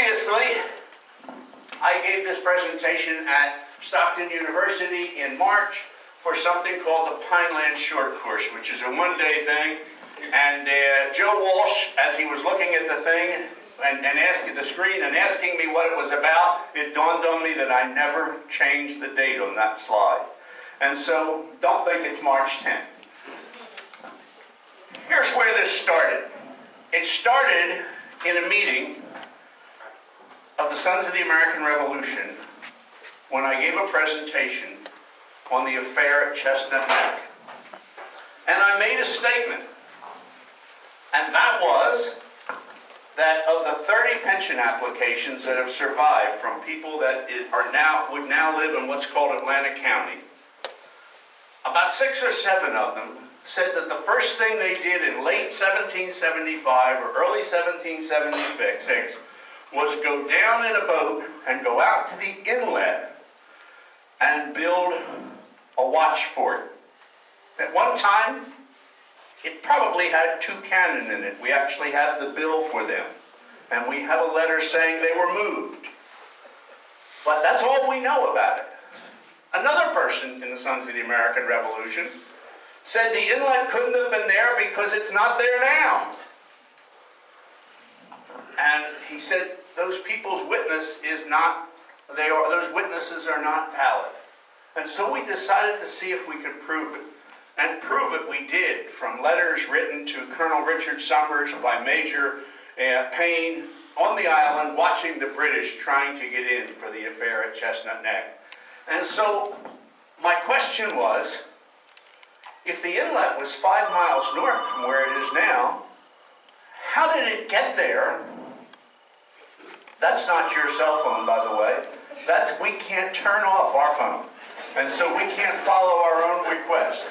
Previously, I gave this presentation at Stockton University in March for something called the Pineland Short Course, which is a one-day thing. And Joe Walsh, as he was looking at the thing and asking the screen and asking me what it was about, it dawned on me that I never changed the date on that slide. And so, don't think it's March 10th. Here's where this started. It started in a meeting of the Sons of the American Revolution when I gave a presentation on the affair at Chestnut Neck. And I made a statement, and that was that of the 30 pension applications that have survived from people that would now live in what's called Atlantic County, about 6 or 7 of them said that the first thing they did in late 1775 or early 1776 was go down in a boat and go out to the inlet and build a watch fort. At one time, it probably had 2 cannon in it. We actually have the bill for them. And we have a letter saying they were moved. But that's all we know about it. Another person in the Sons of the American Revolution said the inlet couldn't have been there because it's not there now. And he said those people's witness is not, those witnesses are not valid. And so we decided to see if we could prove it. And prove it we did, from letters written to Colonel Richard Summers by Major Payne on the island watching the British trying to get in for the affair at Chestnut Neck. And so my question was, if the inlet was 5 miles north from where it is now, how did it get there? That's not your cell phone, by the way. We can't turn off our phone. And so we can't follow our own request.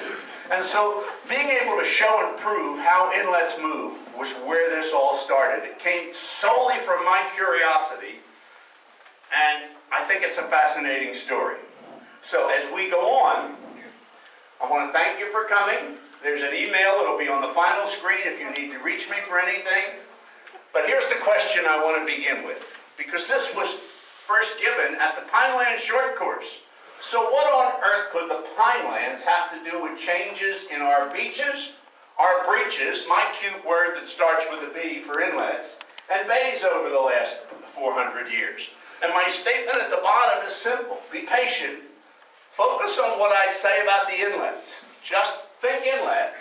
And so being able to show and prove how inlets move was where this all started. It came solely from my curiosity, and I think it's a fascinating story. So as we go on, I want to thank you for coming. There's an email that'll be on the final screen if you need to reach me for anything. But here's the question I want to begin with, because this was first given at the Pineland Short Course. So what on earth could the Pinelands have to do with changes in our beaches, our breaches, my cute word that starts with a B for inlets, and bays over the last 400 years? And my statement at the bottom is simple. Be patient. Focus on what I say about the inlets. Just think inlet,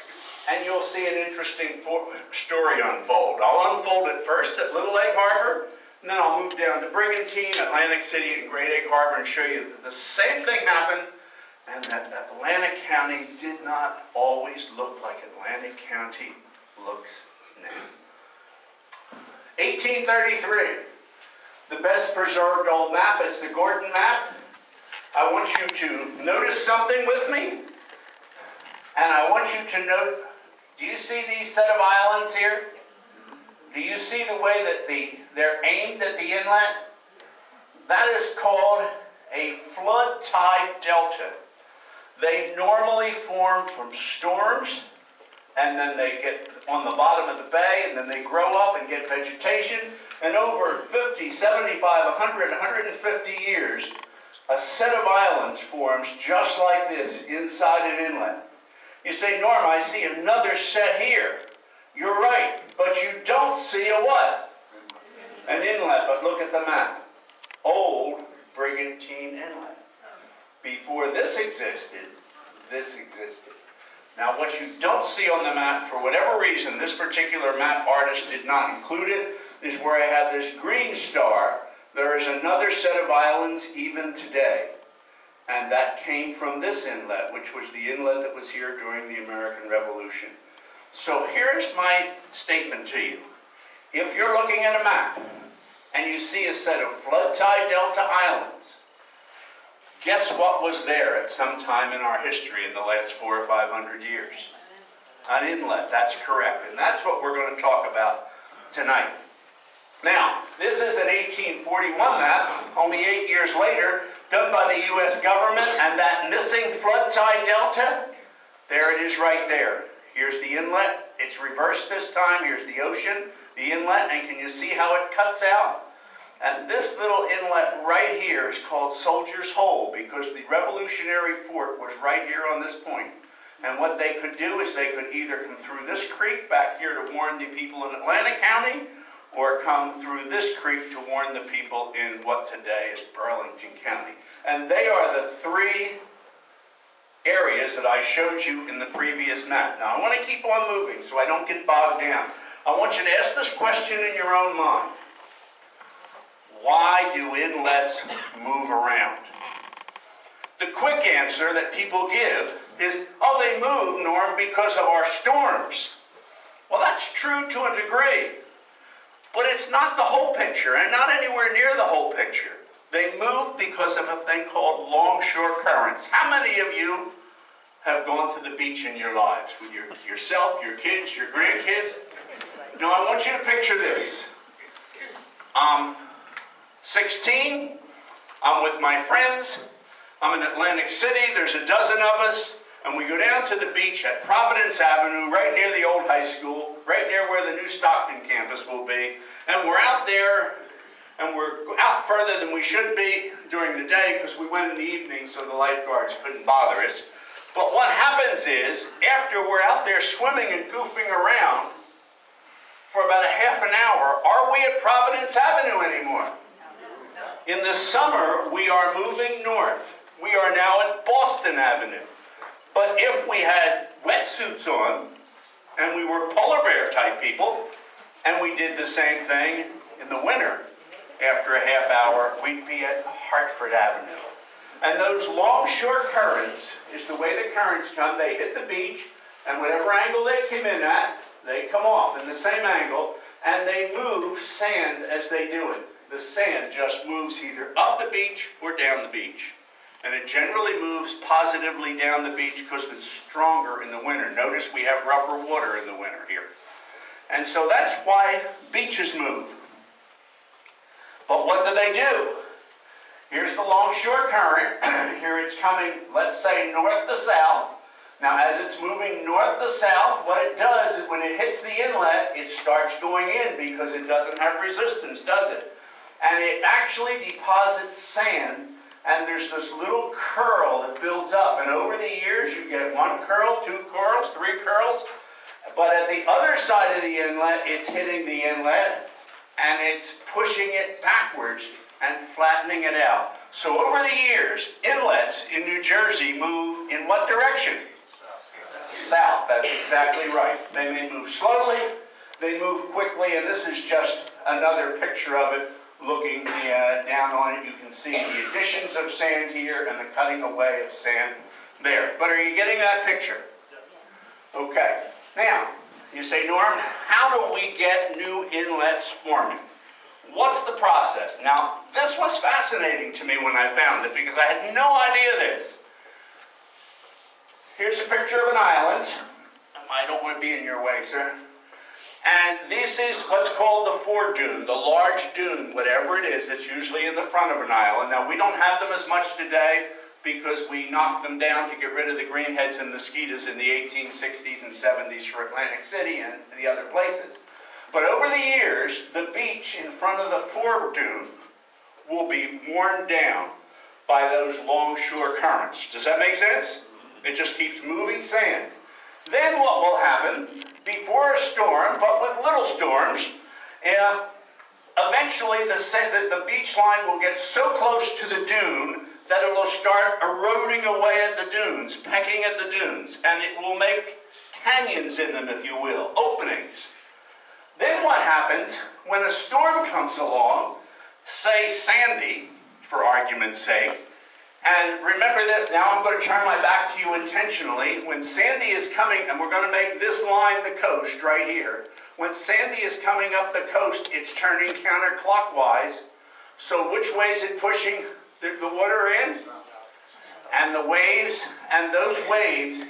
and you'll see an interesting story unfold. I'll unfold it first at Little Egg Harbor, and then I'll move down to Brigantine, Atlantic City, and Great Egg Harbor and show you that the same thing happened, and that Atlantic County did not always look like Atlantic County looks now. 1833. The best preserved old map is the Gordon map. I want you to notice something with me, and I want you to note, do you see these set of islands here? Do you see the way that they're aimed at the inlet? That is called a flood tide delta. They normally form from storms, and then they get on the bottom of the bay, and then they grow up and get vegetation, and over 50, 75, 100, 150 years, a set of islands forms just like this inside an inlet. You say, Norm, I see another set here. You're right, but you don't see a what? An inlet, but look at the map. Old Brigantine Inlet. Before this existed, this existed. Now, what you don't see on the map, for whatever reason, this particular map artist did not include it, is where I have this green star. There is another set of islands even today. And that came from this inlet, which was the inlet that was here during the American Revolution. So here's my statement to you. If you're looking at a map and you see a set of flood tide delta islands, guess what was there at some time in our history in the last 400 or 500 years? An inlet, that's correct. And that's what we're going to talk about tonight. Now, this is an 1841 map, only 8 years later, done by the U.S. government, and that missing flood tide delta, there it is right there. Here's the inlet. It's reversed this time. Here's the ocean, the inlet, and can you see how it cuts out? And this little inlet right here is called Soldier's Hole because the Revolutionary Fort was right here on this point. And what they could do is they could either come through this creek back here to warn the people in Atlantic County, or come through this creek to warn the people in what today is Burlington County. And they are the three areas that I showed you in the previous map. Now I want to keep on moving so I don't get bogged down. I want you to ask this question in your own mind. Why do inlets move around? The quick answer that people give is, oh, they move, Norm, because of our storms. Well, that's true to a degree, but it's not the whole picture, and not anywhere near the whole picture. They move because of a thing called Longshore Currents. How many of you have gone to the beach in your lives with yourself, your kids, your grandkids? Now, I want you to picture this. I'm 16. I'm with my friends. I'm in Atlantic City. There's a dozen of us. And we go down to the beach at Providence Avenue, right near the old high school, right near where the new Stockton campus will be. And we're out there, and we're out further than we should be during the day because we went in the evening so the lifeguards couldn't bother us. But what happens is, after we're out there swimming and goofing around for about a half an hour, are we at Providence Avenue anymore? In the summer, we are moving north. We are now at Boston Avenue. But if we had wetsuits on, and we were polar bear type people, and we did the same thing in the winter, after a half hour, we'd be at Hartford Avenue. And those longshore currents is the way the currents come. They hit the beach, and whatever angle they came in at, they come off in the same angle, and they move sand as they do it. The sand just moves either up the beach or down the beach. And it generally moves positively down the beach because it's stronger in the winter. Notice we have rougher water in the winter here. And so that's why beaches move. But what do they do? Here's the longshore current. Here it's coming, let's say, north to south. Now, as it's moving north to south, what it does is when it hits the inlet, it starts going in because it doesn't have resistance, does it? And it actually deposits sand. And there's this little curl that builds up. And over the years, you get one curl, two curls, three curls. But at the other side of the inlet, it's hitting the inlet, and it's pushing it backwards and flattening it out. So over the years, inlets in New Jersey move in what direction? South. That's exactly right. They may move slowly, they move quickly, and this is just another picture of it. Looking down on it, you can see the additions of sand here and the cutting away of sand there. But are you getting that picture? Okay. Now, you say, Norm, how do we get new inlets forming? What's the process? Now, this was fascinating to me when I found it because I had no idea this. Here's a picture of an island. I don't want to be in your way, sir. And this is what's called the fore dune, the large dune, whatever it is, that's usually in the front of an island. Now, we don't have them as much today because we knocked them down to get rid of the greenheads and mosquitoes in the 1860s and 70s for Atlantic City and the other places. But over the years, the beach in front of the fore dune will be worn down by those longshore currents. Does that make sense? It just keeps moving sand. Then what will happen, before a storm, but with little storms, eventually the beach line will get so close to the dune that it will start eroding away at the dunes, pecking at the dunes, and it will make canyons in them, if you will, openings. Then what happens when a storm comes along, say Sandy, for argument's sake, and remember this, now I'm going to turn my back to you intentionally. When Sandy is coming, and we're going to make this line the coast right here. When Sandy is coming up the coast, it's turning counterclockwise. So which way is it pushing the water in? And the waves, and those waves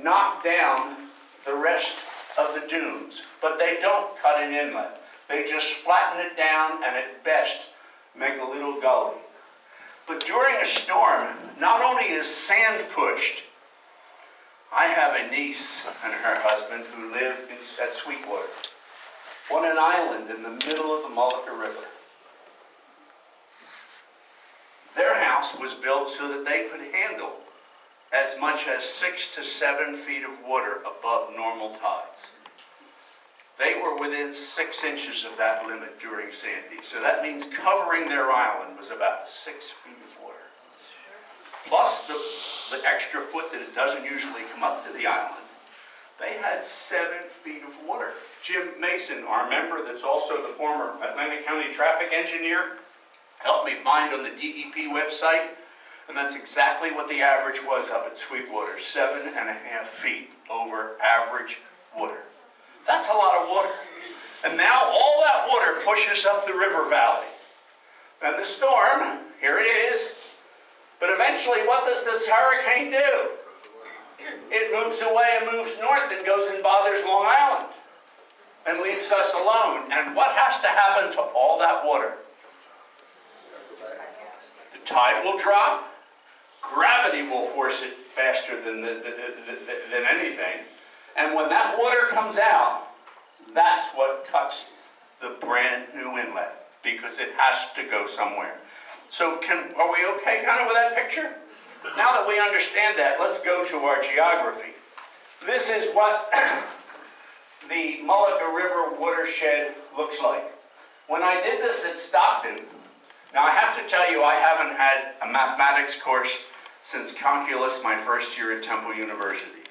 knock down the rest of the dunes. But they don't cut an inlet. They just flatten it down and at best make a little gully. But during a storm, not only is sand pushed, I have a niece and her husband who live at Sweetwater on an island in the middle of the Mullica River. docks was built so that they could handle as much as 6 to 7 feet of water above normal tides. They were within 6 inches of that limit during Sandy. So that means covering their island was about 6 feet of water. Plus the extra foot that it doesn't usually come up to the island. They had 7 feet of water. Jim Mason, our member that's also the former Atlantic County traffic engineer, helped me find on the DEP website, and that's exactly what the average was up at Sweetwater, 7.5 feet over average water. That's a lot of water. And now all that water pushes up the river valley. And the storm, here it is. But eventually, what does this hurricane do? It moves away and moves north and goes and bothers Long Island and leaves us alone. And what has to happen to all that water? The tide will drop. Gravity will force it faster than anything. And when that water comes out, that's what cuts the brand new inlet, because it has to go somewhere. So are we okay kind of with that picture? Now that we understand that, let's go to our geography. This is what the Mullica River watershed looks like. When I did this at Stockton, now I have to tell you I haven't had a mathematics course since calculus my first year at Temple University.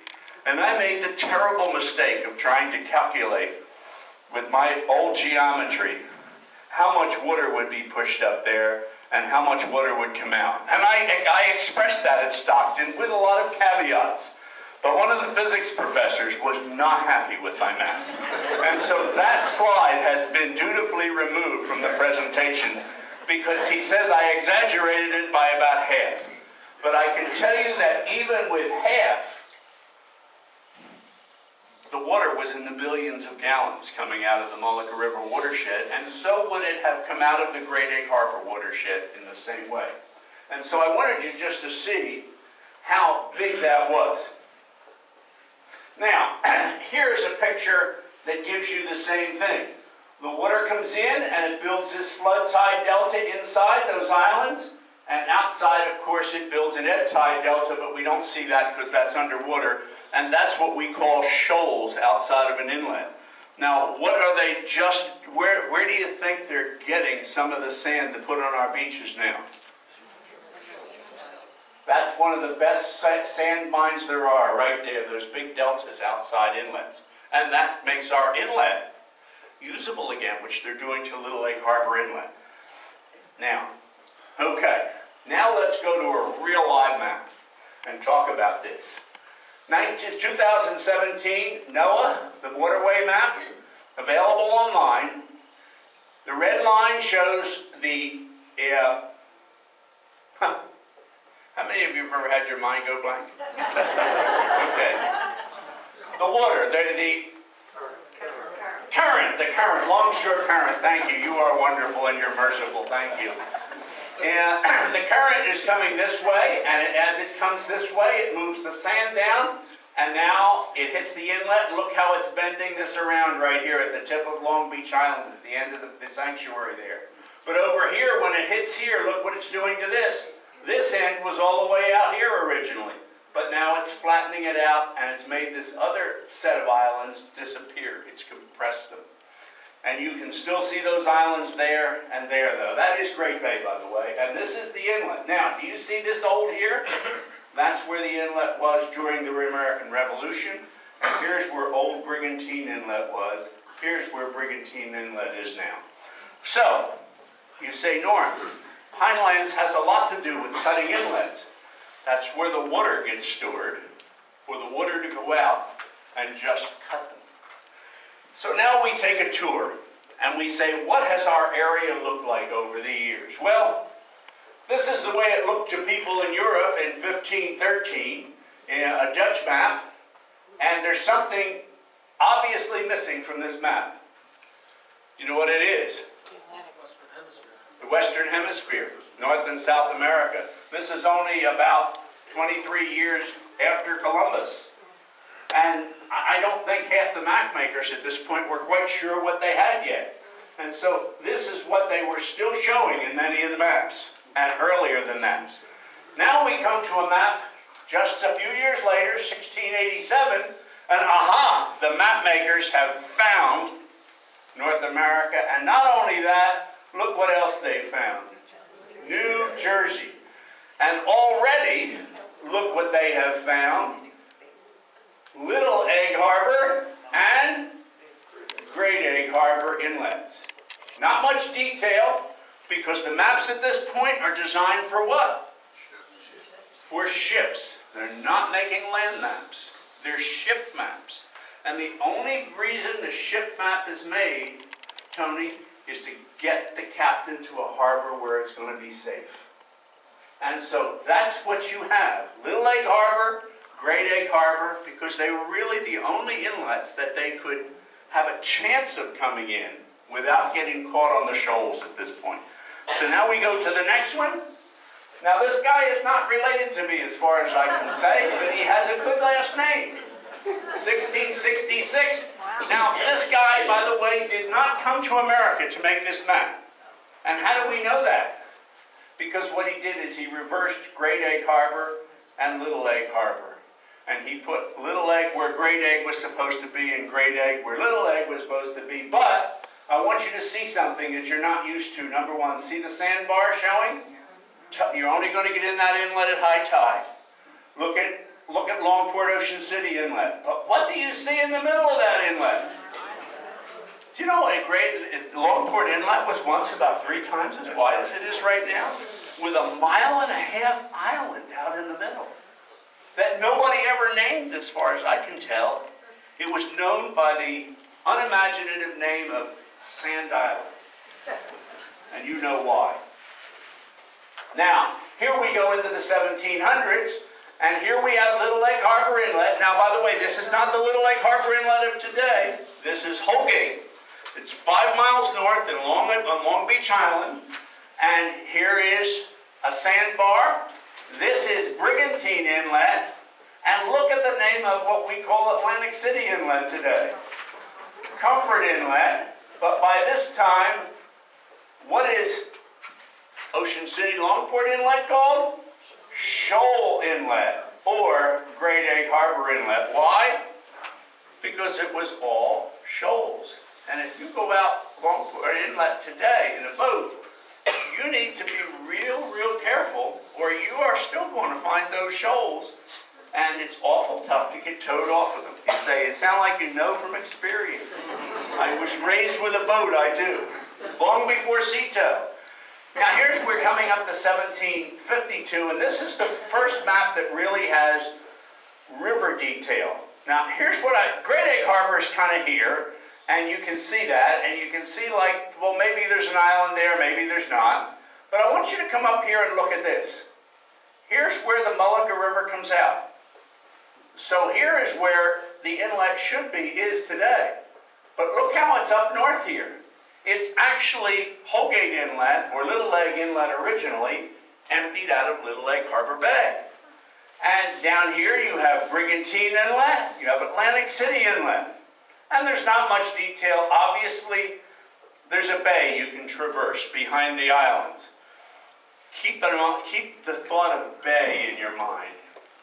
And I made the terrible mistake of trying to calculate with my old geometry how much water would be pushed up there and how much water would come out. And I expressed that at Stockton with a lot of caveats. But one of the physics professors was not happy with my math. And so that slide has been dutifully removed from the presentation because he says I exaggerated it by about half. But I can tell you that even with half, the water was in the billions of gallons coming out of the Mullica River watershed, and so would it have come out of the Great Egg Harbor watershed in the same way. And so I wanted you just to see how big that was. Now, here's a picture that gives you the same thing. The water comes in and it builds this flood tide delta inside those islands, and outside, of course, it builds an ebb tide delta, but we don't see that because that's underwater. And that's what we call shoals outside of an inlet. Now, what are they where do you think they're getting some of the sand to put on our beaches now? That's one of the best sand mines there are, right there, those big deltas outside inlets. And that makes our inlet usable again, which they're doing to Little Egg Harbor Inlet. Now, okay, now let's go to a real live map and talk about this. 2017, NOAA, the waterway map, available online. The red line shows the, how many of you have ever had your mind go blank? Okay. The water, the current, Longshore Current, thank you. You are wonderful and you're merciful, thank you. And the current is coming this way, and as it comes this way, it moves the sand down, and now it hits the inlet. Look how it's bending this around right here at the tip of Long Beach Island, at the end of the sanctuary there. But over here, when it hits here, look what it's doing to this. This end was all the way out here originally, but now it's flattening it out, and it's made this other set of islands disappear. It's compressed them. And you can still see those islands there and there, though. That is Great Bay, by the way. And this is the inlet. Now, do you see this old here? That's where the inlet was during the American Revolution. And here's where old Brigantine Inlet was. Here's where Brigantine Inlet is now. So, you say, Norm, Pinelands has a lot to do with cutting inlets. That's where the water gets stored, for the water to go out and just cut them. So now we take a tour, and we say, what has our area looked like over the years? Well, this is the way it looked to people in Europe in 1513, in a Dutch map, and there's something obviously missing from this map. Do you know what it is? The Western Hemisphere, North and South America. This is only about 23 years after Columbus. And I don't think half the map makers at this point were quite sure what they had yet. And so this is what they were still showing in many of the maps. and earlier than that. Now we come to a map just a few years later, 1687, and aha, the map makers have found North America, and not only that, look what else they found. New Jersey. And already, look what they have found. Little Egg Harbor and Great Egg Harbor inlets. Not much detail, because the maps at this point are designed for what? For ships. They're not making land maps. They're ship maps. And the only reason the ship map is made, Tony, is to get the captain to a harbor where it's going to be safe. And so that's what you have. Little Egg Harbor, Great Egg Harbor, because they were really the only inlets that they could have a chance of coming in without getting caught on the shoals at this point. So now we go to the next one. Now this guy is not related to me as far as I can say, but he has a good last name. 1666. Now this guy, by the way, did not come to America to make this map. And how do we know that? Because what he did is he reversed Great Egg Harbor and Little Egg Harbor. And he put Little Egg where Great Egg was supposed to be and Great Egg where Little Egg was supposed to be. But I want you to see something that you're not used to. Number one, see the sandbar showing? You're only going to get in that inlet at high tide. Look at Longport Ocean City Inlet. But what do you see in the middle of that inlet? Do you know what Longport Inlet was once about 3 times as wide as it is right now? With a 1.5 mile island out in the middle. That nobody ever named as far as I can tell. It was known by the unimaginative name of Sand Island. And you know why. Now, here we go into the 1700s, and here we have Little Egg Harbor Inlet. Now, by the way, this is not the Little Egg Harbor Inlet of today. This is Holgate. It's 5 miles north on Long Beach Island, and here is a sandbar. This is Brigantine Inlet, and look at the name of what we call Atlantic City Inlet today. Comfort Inlet, but by this time, what is Ocean City Longport Inlet called? Shoal Inlet, or Great Egg Harbor Inlet. Why? Because it was all shoals. And if you go out Longport Inlet today in a boat, you need to be real careful, or you are still going to find those shoals, and it's awful tough to get towed off of them. You say, it sounds like you know from experience. I was raised with a boat, I do. Long before sea tow. Now we're coming up to 1752, and this is the first map that really has river detail. Now here's Great Egg Harbor is kind of here, and you can see that, and you can see well, maybe there's an island there, maybe there's not. But I want you to come up here and look at this. Here's where the Mullica River comes out. So here is where the inlet should be, is today. But look how it's up north here. It's actually Holgate Inlet, or Little Egg Inlet originally, emptied out of Little Egg Harbor Bay. And down here you have Brigantine Inlet, you have Atlantic City Inlet. And there's not much detail. Obviously, there's a bay you can traverse behind the islands. Keep the thought of bay in your mind.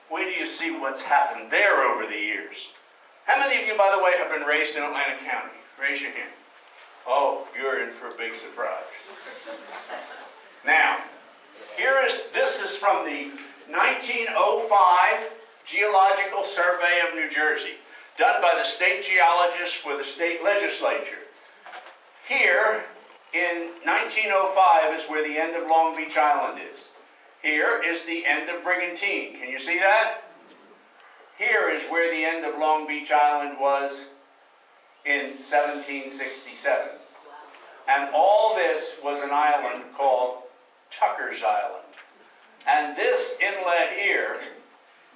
Wait till you see what's happened there over the years. How many of you, by the way, have been raised in Atlantic County? Raise your hand. Oh, you're in for a big surprise. Now, this is from the 1905 Geological Survey of New Jersey, done by the state geologists for the state legislature. Here, in 1905, is where the end of Long Beach Island is. Here is the end of Brigantine. Can you see that? Here is where the end of Long Beach Island was in 1767. And all this was an island called Tucker's Island. And this inlet here,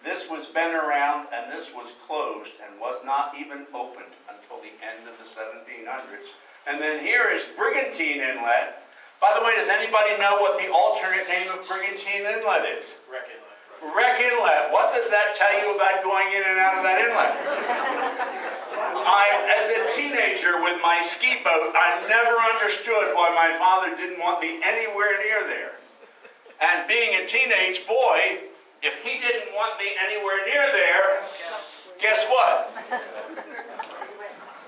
this was been around, and this was closed and was not even opened until the end of the 1700s. And then here is Brigantine Inlet. By the way, does anybody know what the alternate name of Brigantine Inlet is? Wreck Inlet. Wreck Inlet. What does that tell you about going in and out of that inlet? As a teenager with my ski boat, I never understood why my father didn't want me anywhere near there. And being a teenage boy, if he didn't want me anywhere near there, guess what?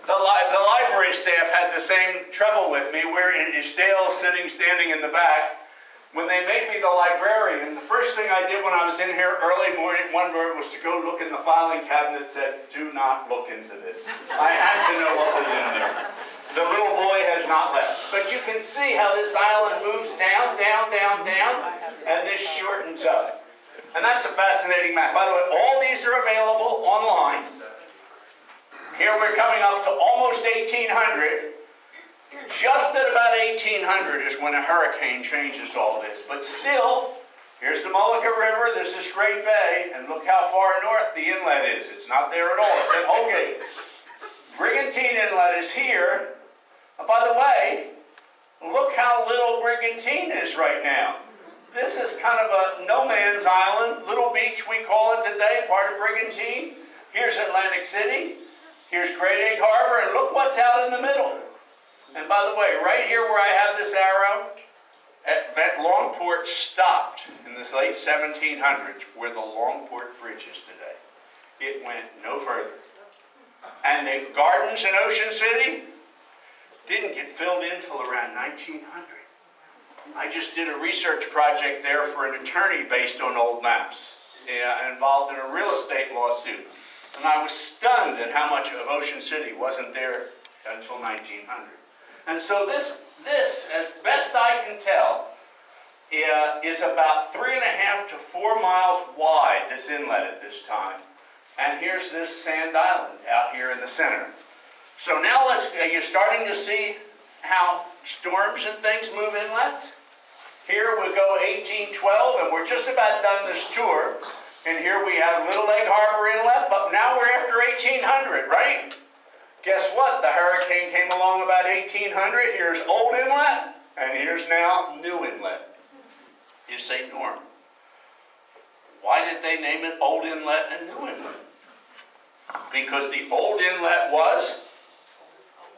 The library staff had the same trouble with me, where is Dale standing in the back. When they made me the librarian, the first thing I did when I was in here early morning one morning was to go look in the filing cabinet that said, "Do not look into this." I had to know what was in there. The little boy has not left. But you can see how this island moves down, down, down, down, and this shortens up. And that's a fascinating map. By the way, all these are available online. Here we're coming up to almost 1800. Just at about 1800 is when a hurricane changes all this. But still, here's the Mullica River, this is Great Bay, and look how far north the inlet is. It's not there at all, it's at Holgate. Brigantine Inlet is here. And by the way, look how little Brigantine is right now. This is kind of a no man's island, little beach we call it today, part of Brigantine. Here's Atlantic City, here's Great Egg Harbor, and look what's out in the middle. And by the way, right here where I have this arrow, at Longport stopped in the late 1700s where the Longport Bridge is today. It went no further. And the gardens in Ocean City didn't get filled in until around 1900. I just did a research project there for an attorney based on old maps, involved in a real estate lawsuit. And I was stunned at how much of Ocean City wasn't there until 1900. And so this, as best I can tell, is about 3.5 to 4 miles wide, this inlet at this time. And here's this sand island out here in the center. So now you're starting to see how storms and things move inlets. Here we go 1812, and we're just about done this tour. And here we have Little Egg Harbor Inlet, but now we're after 1800, right? Guess what? The hurricane came along about 1800. Here's Old Inlet, and here's now New Inlet. You say, Norm, why did they name it Old Inlet and New Inlet? Because the Old Inlet was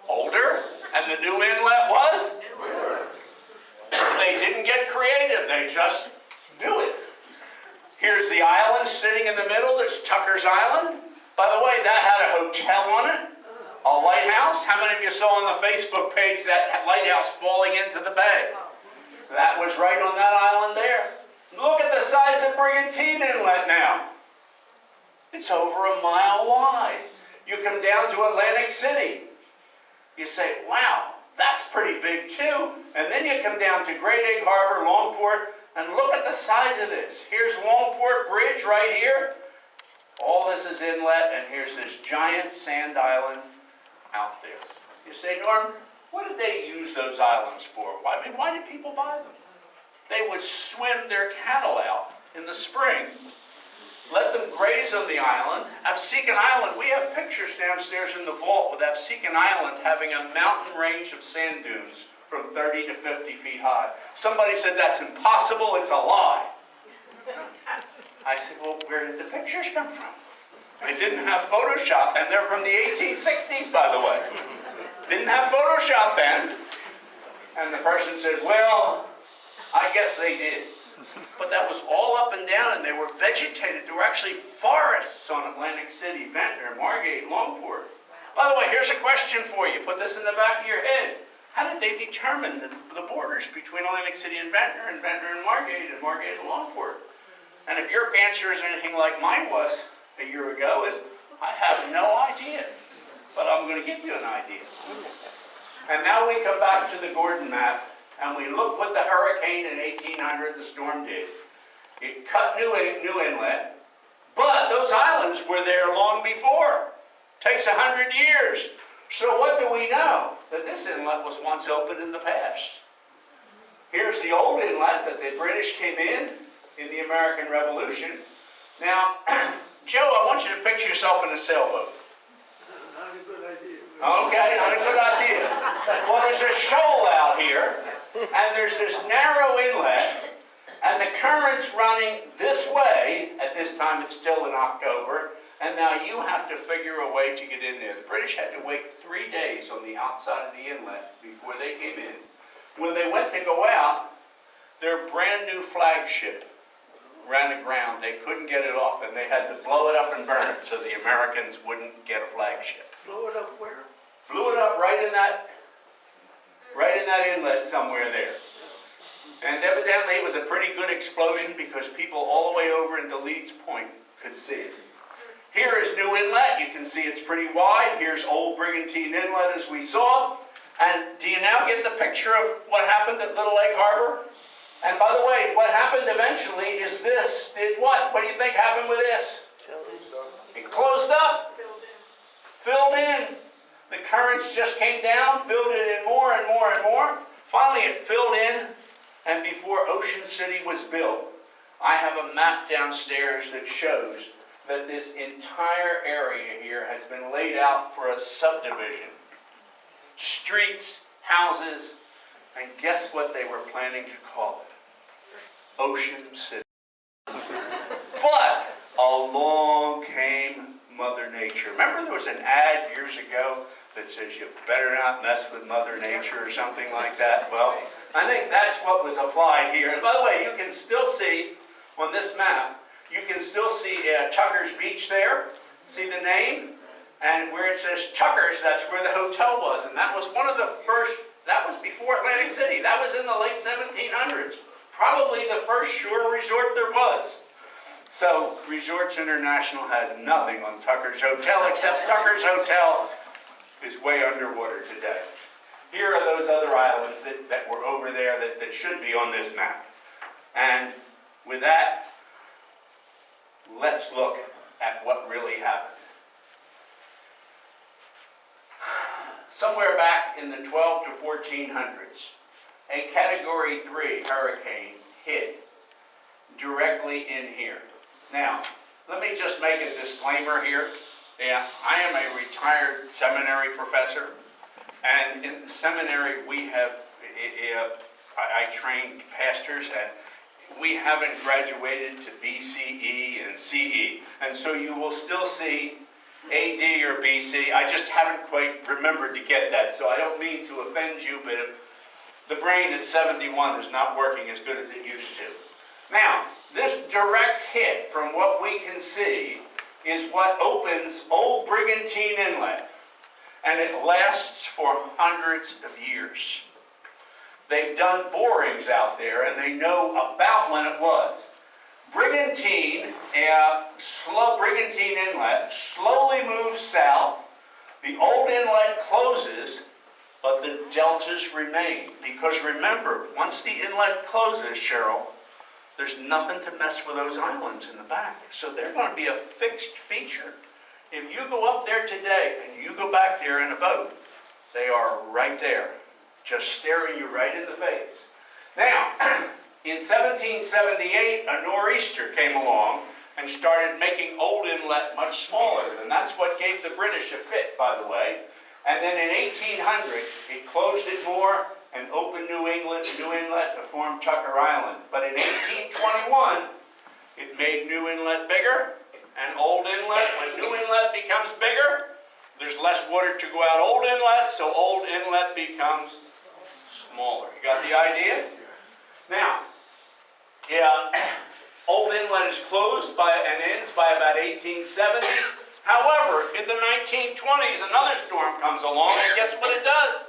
older, and the New Inlet was newer. They didn't get creative. They just knew it. Here's the island sitting in the middle. That's Tucker's Island. By the way, that had a hotel on it. A lighthouse? How many of you saw on the Facebook page that lighthouse falling into the bay? That was right on that island there. Look at the size of Brigantine Inlet now. It's over a mile wide. You come down to Atlantic City. You say, wow, that's pretty big too. And then you come down to Great Egg Harbor, Longport, and look at the size of this. Here's Longport Bridge right here. All this is inlet, and here's this giant sand island out there. You say, Norm, what did they use those islands for? I mean, why did people buy them? They would swim their cattle out in the spring, let them graze on the island. Absecon Island, we have pictures downstairs in the vault with Absecon Island having a mountain range of sand dunes from 30 to 50 feet high. Somebody said that's impossible, it's a lie. I said, well, where did the pictures come from? They didn't have Photoshop, and they're from the 1860s, by the way. Didn't have Photoshop then. And the person said, well, I guess they did. But that was all up and down, and they were vegetated. There were actually forests on Atlantic City, Ventnor, Margate, Longport. By the way, here's a question for you. Put this in the back of your head. How did they determine the borders between Atlantic City and Ventnor and Margate and Longport? And if your answer is anything like mine was a year ago, is I have no idea. But I'm going to give you an idea. And now we come back to the Gordon map, and we look what the hurricane in 1800, the storm did. It cut New Inlet, but those islands were there long before. Takes 100 years. So what do we know? That this inlet was once open in the past. Here's the old inlet that the British came in the American Revolution. Now, Joe, I want you to picture yourself in a sailboat. Not a good idea. Okay, not a good idea. Well, there's a shoal out here, and there's this narrow inlet, and the current's running this way. At this time, it's still in October, and now you have to figure a way to get in there. The British had to wait 3 days on the outside of the inlet before they came in. When they went to go out, their brand new flagship ran aground. They couldn't get it off, and they had to blow it up and burn it so the Americans wouldn't get a flagship. Blow it up where? Blew it up right in that inlet somewhere there. And evidently it was a pretty good explosion because people all the way over into Leeds Point could see it. Here is New Inlet. You can see it's pretty wide. Here's old Brigantine Inlet as we saw. And do you now get the picture of what happened at Little Lake Harbor? And by the way, what happened eventually is this. Did what? What do you think happened with this? It closed up. Filled in. The currents just came down, filled it in more and more and more. Finally it filled in, and before Ocean City was built, I have a map downstairs that shows that this entire area here has been laid out for a subdivision. Streets, houses, and guess what they were planning to call it? Ocean City. But along came Mother Nature. Remember there was an ad years ago that says you better not mess with Mother Nature or something like that? Well, I think that's what was applied here. And by the way, you can still see on this map, you can still see Tucker's Beach there. See the name? And where it says Tucker's, that's where the hotel was. And that was one of the first, that was before Atlantic City. That was in the late 1700s. Probably the first shore resort there was. So Resorts International has nothing on Tucker's Hotel, except Tucker's Hotel is way underwater today. Here are those other islands that were over there that should be on this map. And with that, let's look at what really happened. Somewhere back in the 12 to 1400s, a Category 3 hurricane hit directly in here. Now, let me just make a disclaimer here. Yeah, I am a retired seminary professor, and in the seminary we have, I trained pastors, and we haven't graduated to BCE and CE, and so you will still see AD or BC. I just haven't quite remembered to get that, so I don't mean to offend you, but if the brain at 71 is not working as good as it used to. Now, this direct hit, from what we can see, is what opens old Brigantine Inlet, and it lasts for hundreds of years. They've done borings out there, and they know about when it was. Brigantine Inlet slowly moves south. The old inlet closes, but the deltas remain. Because remember, once the inlet closes, Cheryl, there's nothing to mess with those islands in the back. So they're going to be a fixed feature. If you go up there today and you go back there in a boat, they are right there, just staring you right in the face. Now, in 1778, a nor'easter came along and started making Old Inlet much smaller. And that's what gave the British a fit, by the way. And then in 1800, it closed it more and opened New Inlet to form Tucker Island. But in 1821, it made New Inlet bigger, and Old Inlet, when New Inlet becomes bigger, there's less water to go out Old Inlet, so Old Inlet becomes smaller. You got the idea? Now, Old Inlet is closed and ends by about 1870. However, in the 1920s, another storm comes along, and guess what it does?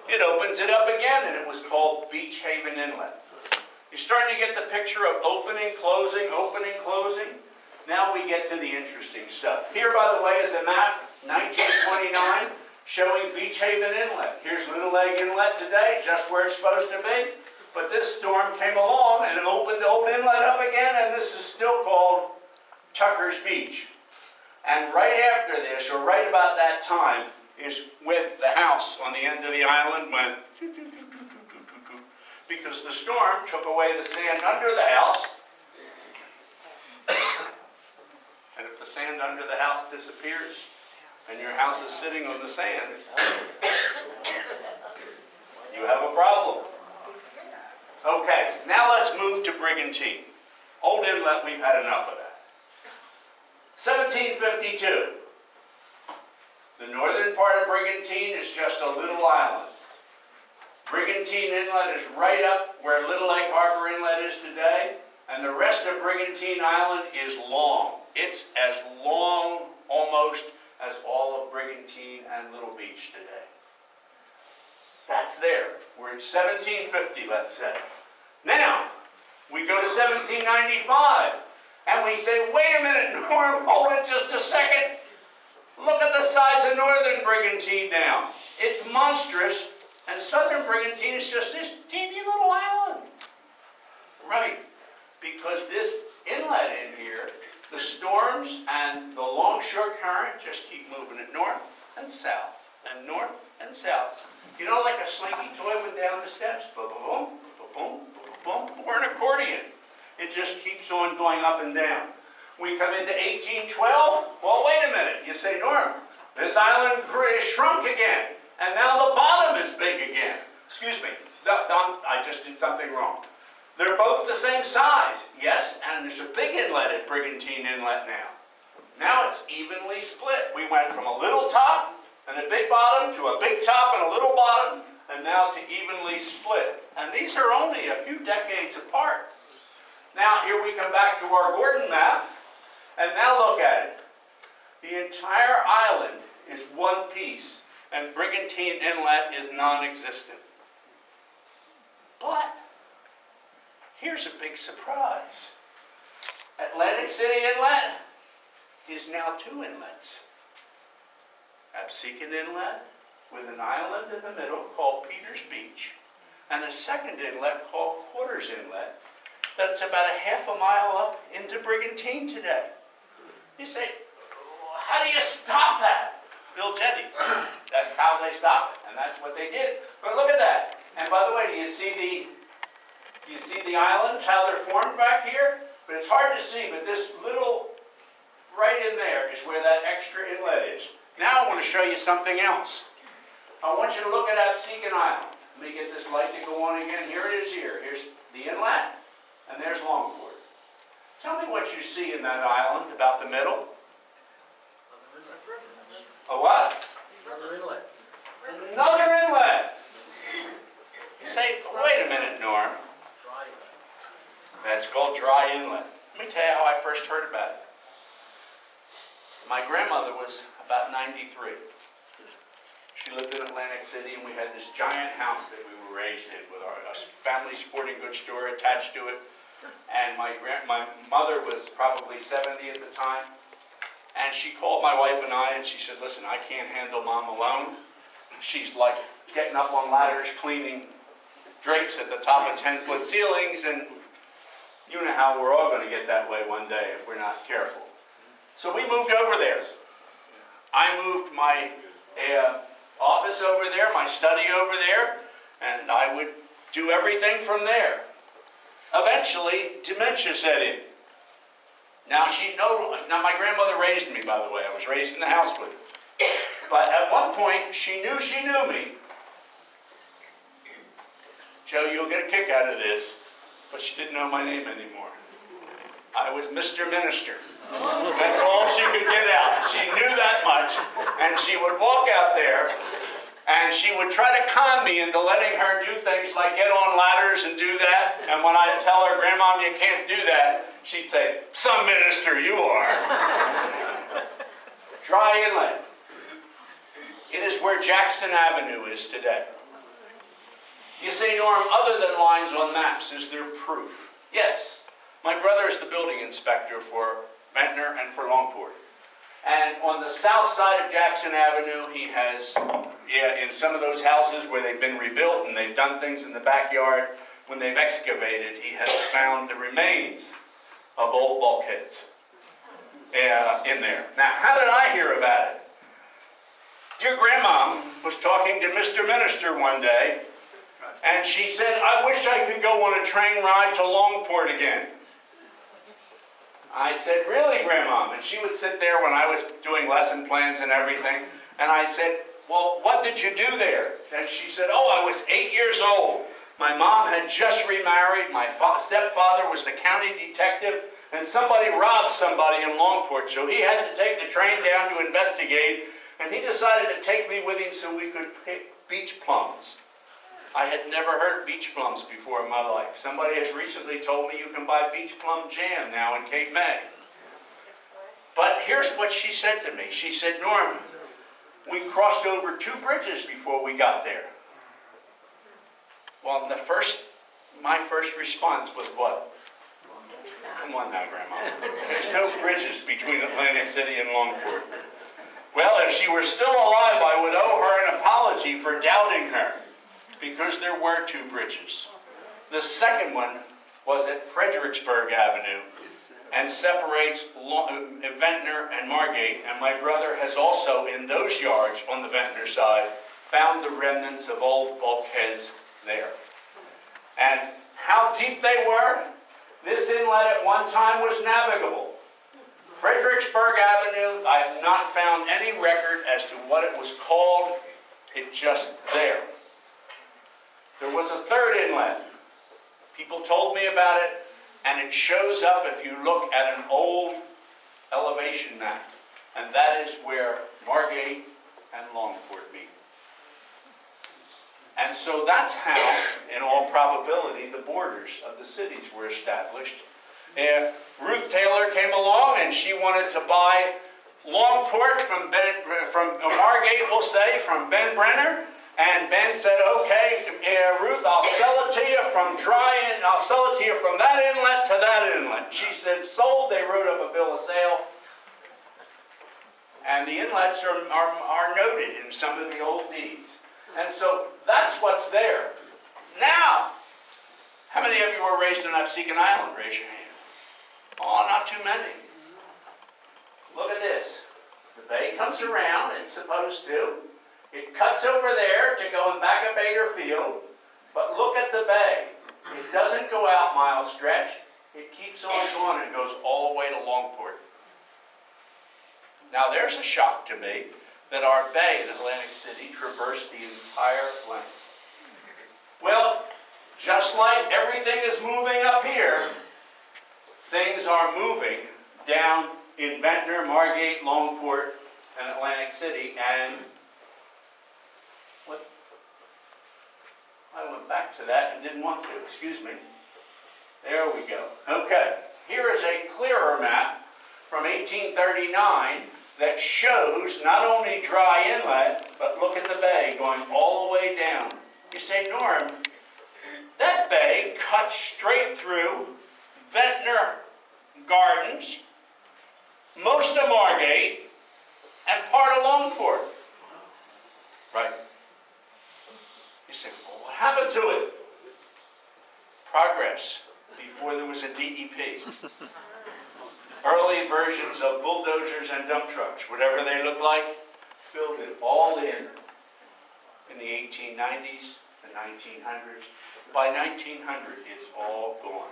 It opens it up again, and it was called Beach Haven Inlet. You're starting to get the picture of opening, closing, opening, closing. Now we get to the interesting stuff. Here, by the way, is a map, 1929, showing Beach Haven Inlet. Here's Little Lake Inlet today, just where it's supposed to be. But this storm came along and opened Old Inlet up again, and this is still called Tucker's Beach. And right after this, or right about that time, is with the house on the end of the island went because the storm took away the sand under the house. And if the sand under the house disappears and your house is sitting on the sand, you have a problem. Okay, now let's move to Brigantine. Old Inlet, we've had enough of that. 1752. The northern part of Brigantine is just a little island. Brigantine Inlet is right up where Little Egg Harbor Inlet is today, and the rest of Brigantine Island is long. It's as long, almost, as all of Brigantine and Little Beach today. That's there. We're in 1750, let's say. Now, we go to 1795, and we say, wait a minute, Norm, hold it just a second. Look at the size of northern Brigantine now. It's monstrous, and southern Brigantine is just this teeny little island. Right, because this inlet in here, the storms and the Longshore Current just keep moving it north and south, and north and south. You know, like a slinky toy went down the steps. Boom, boom, boom, boom, boom. We're an accordion. It just keeps on going up and down. We come into 1812. Well, wait a minute. You say, Norm, this island is shrunk again, and now the bottom is big again. Excuse me. I just did something wrong. They're both the same size. Yes, and there's a big inlet at Brigantine Inlet now. Now it's evenly split. We went from a little top and a big bottom to a big top and a little bottom, and now to evenly split. And these are only a few decades apart. Now here we come back to our Gordon map, and now look at it. The entire island is one piece, and Brigantine Inlet is non-existent. But here's a big surprise. Atlantic City Inlet is now two inlets. Absecon Inlet with an island in the middle called Peters Beach, and a second inlet called Quarters Inlet that's about a half a mile up into Brigantine today. You say, how do you stop that? Bill Jetties. That's how they stop it, and that's what they did. But look at that. And by the way, do you see the islands, how they're formed back here? But it's hard to see, but this little, right in there is where that extra inlet is. Now I want to show you something else. I want you to look at Absecon Island. Let me get this light to go on again. Here it is here. Here's the inlet, and there's Longport. Tell me what you see in that island, about the middle. A what? Another inlet. Another inlet. Say, wait a minute, Norm. Dry inlet. That's called Dry Inlet. Let me tell you how I first heard about it. My grandmother was about 93. She lived in Atlantic City, and we had this giant house that we were raised in with our family sporting goods store attached to it. And my mother was probably 70 at the time. And she called my wife and I, and she said, listen, I can't handle Mom alone. She's like getting up on ladders, cleaning drapes at the top of 10-foot ceilings, and you know how we're all going to get that way one day if we're not careful. So we moved over there. I moved my office over there, my study over there, and I would do everything from there. Eventually, dementia set in. Now my grandmother raised me, by the way. I was raised in the house with her. But at one point, she knew me. Joe, you'll get a kick out of this, but she didn't know my name anymore. I was Mr. Minister. That's all she could get out. She knew that much, and she would walk out there, and she would try to con me into letting her do things like get on ladders and do that. And when I'd tell her, Grandma, you can't do that, she'd say, some minister you are. Dry Inlet. It is where Jackson Avenue is today. You say, Norm, other than lines on maps, is there proof? Yes. My brother is the building inspector for Ventnor and for Longport. And on the south side of Jackson Avenue, he has, in some of those houses where they've been rebuilt and they've done things in the backyard, when they've excavated, he has found the remains of old bulkheads in there. Now, how did I hear about it? Dear Grandma was talking to Mr. Minister one day, and she said, I wish I could go on a train ride to Longport again. I said, really, Grandma? And she would sit there when I was doing lesson plans and everything. And I said, well, what did you do there? And she said, oh, I was 8 years old. My mom had just remarried. My stepfather was the county detective. And somebody robbed somebody in Longport. So he had to take the train down to investigate. And he decided to take me with him so we could pick beach plums. I had never heard of beach plums before in my life. Somebody has recently told me you can buy beach plum jam now in Cape May. But here's what she said to me. She said, Norm, we crossed over 2 bridges before we got there. Well, my first response was what? Come on now, Grandma. There's no bridges between Atlantic City and Longport. Well, if she were still alive, I would owe her an apology for doubting her, because there were 2 bridges. The second one was at Fredericksburg Avenue and separates Ventnor and Margate, and my brother has also, in those yards on the Ventnor side, found the remnants of old bulkheads there. And how deep they were, this inlet at one time was navigable. Fredericksburg Avenue, I have not found any record as to what it was called. It's just there. There was a 3rd inlet. People told me about it, and it shows up if you look at an old elevation map. And that is where Margate and Longport meet. And so that's how, in all probability, the borders of the cities were established. Ruth Taylor came along and she wanted to buy Longport from Margate, we'll say, from Ben Brenner. And Ben said, okay, Ruth, I'll sell it to you I'll sell it to you from that inlet to that inlet. She said, sold. They wrote up a bill of sale. And the inlets are noted in some of the old deeds. And so that's what's there. Now, how many of you were raised on Absecon Island? Raise your hand. Oh, not too many. Look at this. The bay comes around, it's supposed to. It cuts over there to go in back of Bader Field. But look at the bay. It doesn't go out mile stretch. It keeps on going and goes all the way to Longport. Now there's a shock to me that our bay in Atlantic City traversed the entire length. Well, just like everything is moving up here, things are moving down in Ventnor, Margate, Longport, and Atlantic City, and I went back to that and didn't want to, excuse me. There we go. Okay, here is a clearer map from 1839 that shows not only Dry Inlet, but look at the bay going all the way down. You say, Norm, that bay cuts straight through Ventnor Gardens, most of Margate, and part of Longport. Right. You say, well, what happened to it? Progress before there was a DEP. Early versions of bulldozers and dump trucks, whatever they looked like, filled it all in the 1890s, the 1900s. By 1900, it's all gone.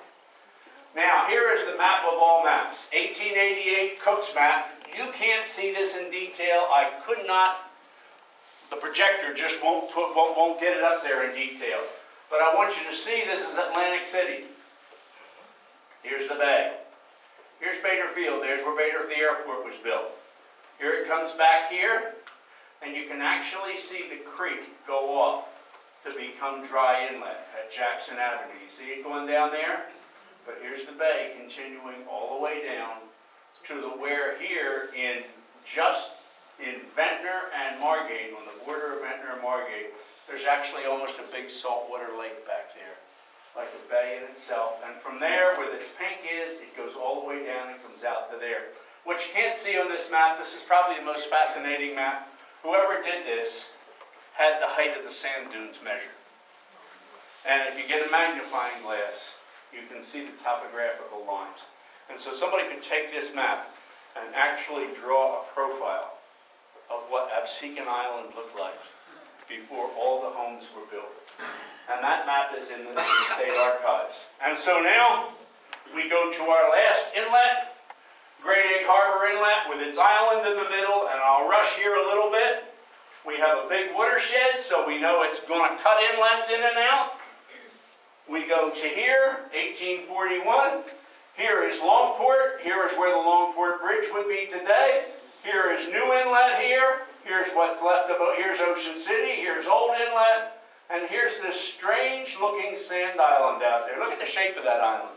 Now, here is the map of all maps. 1888 Coax Map. You can't see this in detail. I could not. The projector just won't get it up there in detail. But I want you to see this is Atlantic City. Here's the bay. Here's Bader Field. There's where the airport was built. Here it comes back here, and you can actually see the creek go off to become Dry Inlet at Jackson Avenue. You see it going down there? But here's the bay continuing all the way down to where here in Ventnor and Margate, on the border of Ventnor and Margate, there's actually almost a big saltwater lake back there, like a bay in itself. And from there, where this pink is, it goes all the way down and comes out to there. What you can't see on this map, this is probably the most fascinating map. Whoever did this had the height of the sand dunes measured. And if you get a magnifying glass, you can see the topographical lines. And so somebody could take this map and actually draw a profile of what Absecon Island looked like before all the homes were built. And that map is in the State Archives. And so now we go to our last inlet, Great Egg Harbor Inlet with its island in the middle, and I'll rush here a little bit. We have a big watershed, so we know it's going to cut inlets in and out. We go to here, 1841. Here is Longport. Here is where the Longport Bridge would be today. Here is New Inlet here. Here's what's left of it. Here's Ocean City. Here's Old Inlet. And here's this strange looking sand island out there. Look at the shape of that island.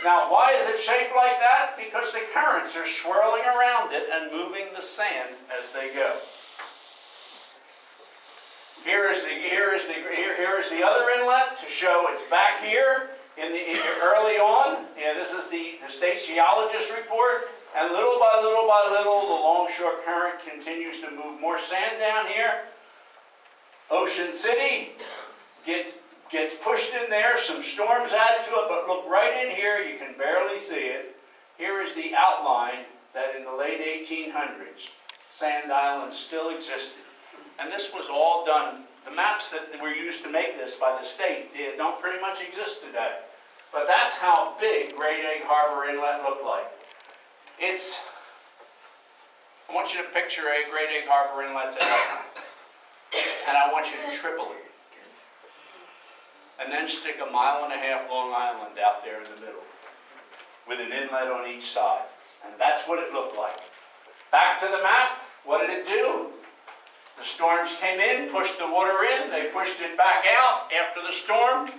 Now, why is it shaped like that? Because the currents are swirling around it and moving the sand as they go. Here is the other inlet to show it's back here early on. And this is the state geologist report. And little by little by little, the Longshore Current continues to move more sand down here. Ocean City gets pushed in there. Some storms added to it, but look right in here. You can barely see it. Here is the outline that in the late 1800s, Sand Island still existed. And this was all done. The maps that were used to make this by the state, they don't pretty much exist today. But that's how big Great Egg Harbor Inlet looked like. I want you to picture a Great Egg Harbor Inlet today. And I want you to triple it. And then stick a 1.5 mile long island out there in the middle with an inlet on each side. And that's what it looked like. Back to the map, what did it do? The storms came in, pushed the water in, they pushed it back out after the storm,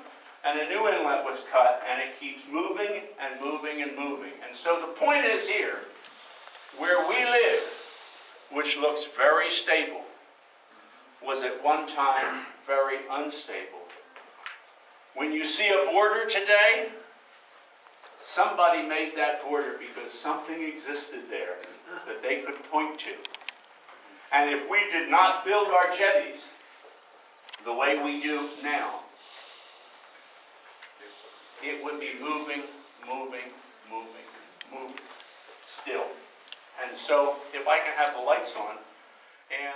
and a new inlet was cut, and it keeps moving and moving and moving. And so the point is here, where we live, which looks very stable, was at one time very unstable. When you see a border today, somebody made that border because something existed there that they could point to. And if we did not build our jetties the way we do now, it would be moving still. And so if I can have the lights on, and